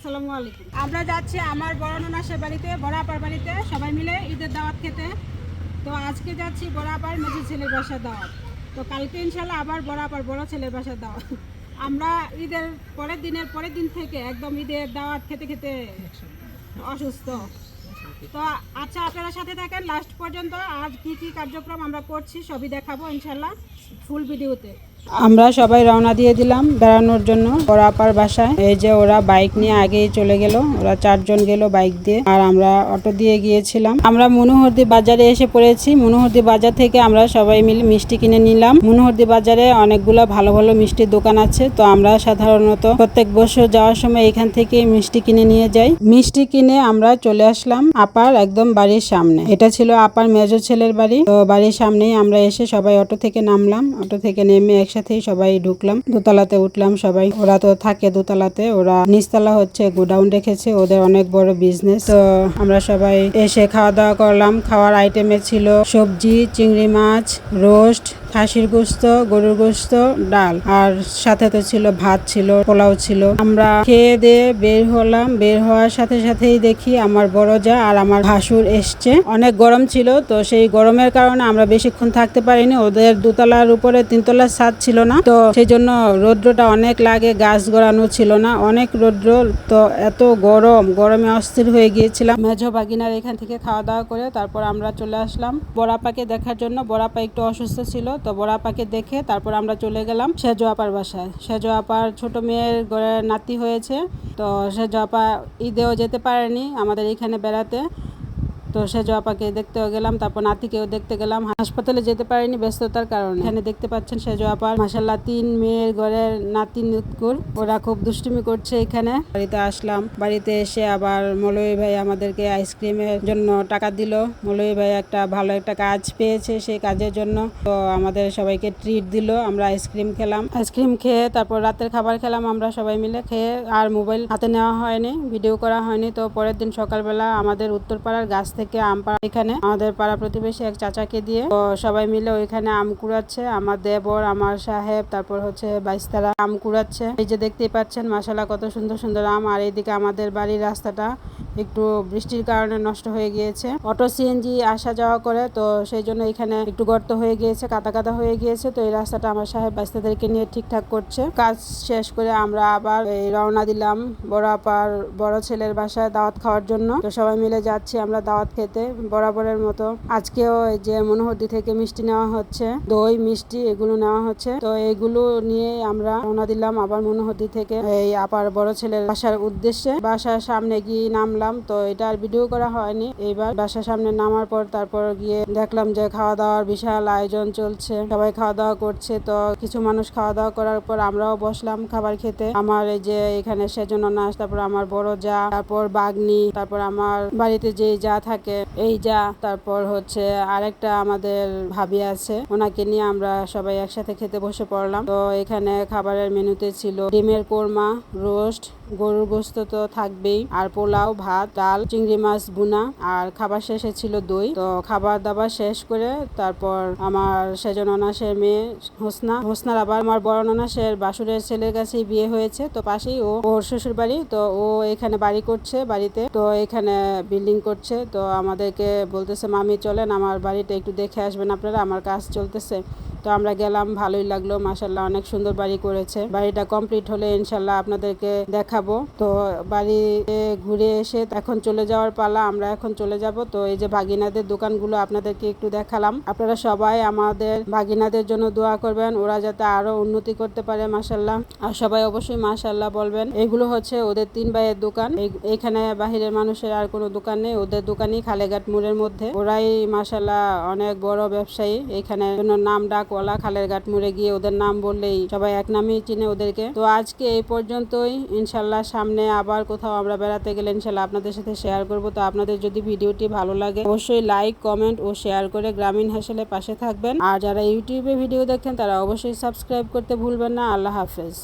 আসসালামু আলাইকুম। আমরা যাচ্ছি আমার বড় ননাসের বাড়িতে, বড় আপার বাড়িতে, সবাই মিলে ঈদের দাওয়াত খেতে। তো আজকে যাচ্ছি বড় আপার মেজো ছেলের বাসার দাওয়াত। তো কালকে ইনশাল্লাহ আবার বড় আপার বড় ছেলের বাসার দাওয়াত। আমরা ঈদের পরের দিন থেকে একদম ঈদের দাওয়াত খেতে খেতে অসুস্থ। তো আচ্ছা, আপনারা সাথে থাকেন লাস্ট পর্যন্ত। আর কি কি কার্যক্রম আমরা করছি সবই দেখাবো ইনশাল্লাহ ফুল ভিডিওতে। আমরা সবাই রওনা দিয়ে দিলাম বেড়ানোর জন্য বড় আপার বাসায়। এই যে ওরা বাইক নিয়ে আগেই চলে গেল, ওরা 4 জন গেল বাইক দিয়ে, আর আমরা অটো দিয়ে গিয়েছিলাম। আমরা মনোহরদী বাজারে এসে পড়েছি। মনোহরদী বাজার থেকে আমরা সবাই মিলে মিষ্টি কিনে নিলাম। মনোহরদী বাজারে অনেকগুলো ভালো ভালো মিষ্টির দোকান আছে, তো আমরা সাধারণত প্রত্যেক বছর যাওয়ার সময় এখান থেকে মিষ্টি কিনে নিয়ে যাই। মিষ্টি কিনে আমরা চলে আসলাম আপার একদম বাড়ির সামনে। এটা ছিল আপার মেজো ছেলের বাড়ি। তো বাড়ির সামনেই আমরা এসে সবাই অটো থেকে নামলাম। অটো থেকে নেমে একসাথেই সবাই ঢুকলাম, দোতলাতে উঠলাম সবাই। ওরা তো থাকে দোতলাতে, ওরা নিচতলা হচ্ছে গোডাউন রেখেছে, ওদের অনেক বড় বিজনেস। তো আমরা সবাই এসে খাওয়া দাওয়া করলাম। খাওয়ার আইটেমে ছিল সবজি, চিংড়ি মাছ, রোস্ট, খাসির গোস্ত, গরুর গোস্ত, ডাল, আর সাথে তো ছিল ভাত, ছিল পোলাও ছিল। আমরা খেয়ে দিয়ে বের হলাম। বের হওয়ার সাথে সাথেই দেখি আমার বড় যা আর আমার ভাসুর এসছে। অনেক গরম ছিল, তো সেই গরমের কারণে আমরা বেশিক্ষণ থাকতে পারিনি। ওদের দোতলার উপরে 3 তলার ছাদ ছিল না, তো সেই জন্য রৌদ্রটা অনেক লাগে, গাছ গড়ানো ছিল না, অনেক রৌদ্র। তো এত গরমে অস্থির হয়ে গিয়েছিলাম। মেজো বাগিনার এখান থেকে খাওয়া দাওয়া করে তারপর আমরা চলে আসলাম বড়াপাকে দেখার জন্য। বড়াপা একটু অসুস্থ ছিল, তো বড়াপাকে দেখে তারপর আমরা চলে গেলাম সেজো আপার বাসায়। সেজো আপার ছোট মেয়ের ঘরে নাতি হয়েছে, তো সেজো আপা ঈদেও যেতে পারেনি আমাদের এখানে বেড়াতে। তো সেজো আপাকে দেখতেও গেলাম, তারপর নাতিকেও দেখতে গেলাম। হাসপাতালে যেতে পারিনি ব্যস্ততার কারণে। এখানে দেখতে পাচ্ছেন সেজো আপার মাশাআল্লাহ 3 মেয়ের ঘরের নাতি নুৎকুর, ওরা খুব দুষ্টুমি করছে এখানে। বাড়িতে আসলাম, বাড়িতে এসে আবার মৌলভী ভাই আমাদেরকে আইসক্রিমের জন্য টাকা দিল। মৌলভী ভাই একটা ভালো একটা কাজ পেয়েছে, সেই কাজের জন্য তো আমাদের সবাইকে ট্রিট দিল। আমরা আইসক্রিম খেলাম, আইসক্রিম খেয়ে তারপর রাতের খাবার খেলাম আমরা সবাই মিলে। খেয়ে আর মোবাইল হাতে নেওয়া হয়নি, ভিডিও করা হয়নি। তো পরের দিন সকালবেলা আমাদের উত্তরপাড়ার গাছ থেকে আম পাড়া, এখানে আমাদের পাড়া প্রতিবেশী এক চাচাকে দিয়ে তো সবাই মিলে ওইখানে আম কুড়াচ্ছে। আমার দেবর, আমার সাহেব, তারপর হচ্ছে বাইস্তারা আম কুড়াচ্ছে। এই যে দেখতেই পাচ্ছেন মাশাআল্লাহ কত সুন্দর সুন্দর আম। আর এইদিকে আমাদের বাড়ির রাস্তাটা একটু বৃষ্টির কারণে নষ্ট হয়ে গিয়েছে। অটো সিএনজি আসা যাওয়া করে, তো সেই জন্য এখানে একটু গর্ত হয়ে গিয়েছে, কাদা কাদা হয়ে গিয়েছে। তো এই রাস্তাটা আমার সাহেব বাইস্তাদেরকে নিয়ে ঠিকঠাক করছে। কাজ শেষ করে আমরা আবার এই রওনা দিলাম বড় আপার বড় ছেলের বাসায় দাওয়াত খাওয়ার জন্য। তো সবাই মিলে যাচ্ছি আমরা দাওয়াত খেতে বরাবরের মতো। আজকেও এই যে মনোহরদী থেকে মিষ্টি নেওয়া হচ্ছে, দই মিষ্টি এগুলো নেওয়া হচ্ছে। তো এগুলো নিয়ে আমরা রওনা দিলাম আবার মনোহরদী থেকে এই আপার বড় ছেলের বাসার উদ্দেশ্যে। বাসার সামনে গিয়ে নামলাম, তো এটা আর ভিডিও করা হয়নি। এইবার বাসার সামনে নামার পর তারপর গিয়ে দেখলাম যে খাওয়া দাওয়ার বিশাল আয়োজন চলছে, সবাই খাওয়া দাওয়া করছে। তো কিছু মানুষ খাওয়া দাওয়া করার পর আমরাও বসলাম খাবার খেতে। আমার এই যে এখানে সেজন্য নাচ, তারপর আমার বড় যা, তারপর বাগনি, তারপর আমার বাড়িতে যে যা থাকে এই যা, তারপর হচ্ছে আরেকটা আমাদের ভাবি আছে, ওনাকে নিয়ে আমরা সবাই একসাথে খেতে বসে পড়লাম। তো এখানে খাবারের মেনুতে ছিল ডিমের কোরমা, রোস্ট, গরুর গোস্ত তো থাকবেই, আর পোলাও, ভাত, ডাল, চিংড়ি মাছ ভুনা, আর খাবার শেষে ছিল দই। তো খাবার দাবার শেষ করে তারপর আমার সেজন ননাসের মেয়ে হোসনার আবার আমার বড় ননাসের বাসুরের ছেলের কাছেই বিয়ে হয়েছে, তো পাশেই ওর শ্বশুর বাড়ি। তো ও এখানে বাড়ি করছে, বাড়িতে তো এখানে বিল্ডিং করছে। তো আমাদেরকে বলতেছে মামি চলেন আমার বাড়িটা একটু দেখে আসবেন আপনারা, আমার কাজ চলতেছে। তো আমরা গেলাম, ভালোই লাগলো মাশাআল্লাহ, অনেক সুন্দর বাড়ি করেছে। বাড়িটা কমপ্লিট হলে ইনশাল্লাহ আপনাদেরকে দেখাবো। তো বাড়িতে ঘুরে এসে এখন চলে যাওয়ার পালা, আমরা এখন চলে যাব। তো এই যে ভাগিনাদের দোকানগুলো আপনাদেরকে একটু দেখালাম। আপনারা সবাই আমাদের ভাগিনাদের জন্য দোয়া করবেন, ওরা যাতে আরো উন্নতি করতে পারে মাশাআল্লাহ। আর সবাই অবশ্যই মাশাআল্লাহ বলবেন। এগুলো হচ্ছে ওদের 3 ভাইয়ের দোকান। এখানে বাহিরের মানুষের আর কোনো দোকান নেই, ওদের দোকানই খালেঘাট মোড়ের মধ্যে। ওরাই মাশাআল্লাহ অনেক বড় ব্যবসায়ী, এখানে নাম ডাক ওলা। খালেরঘাট মোড়ে গিয়ে ওদের নাম বললেই সবাই এক নামেই চিনে ওদেরকে। তো আজকে এই পর্যন্তই, ইনশাল্লাহ সামনে আবার কোথাও আমরা বেড়াতে গেলে ইনশাল্লাহ আপনাদের সাথে শেয়ার করব। তো আপনাদের যদি ভিডিওটি ভালো লাগে অবশ্যই লাইক, কমেন্ট ও শেয়ার করে গ্রামীণ হাসিলের পাশে থাকবেন। আর যারা ইউটিউবে ভিডিও দেখেন তারা অবশ্যই সাবস্ক্রাইব করতে ভুলবেন না। আল্লাহ হাফেজ।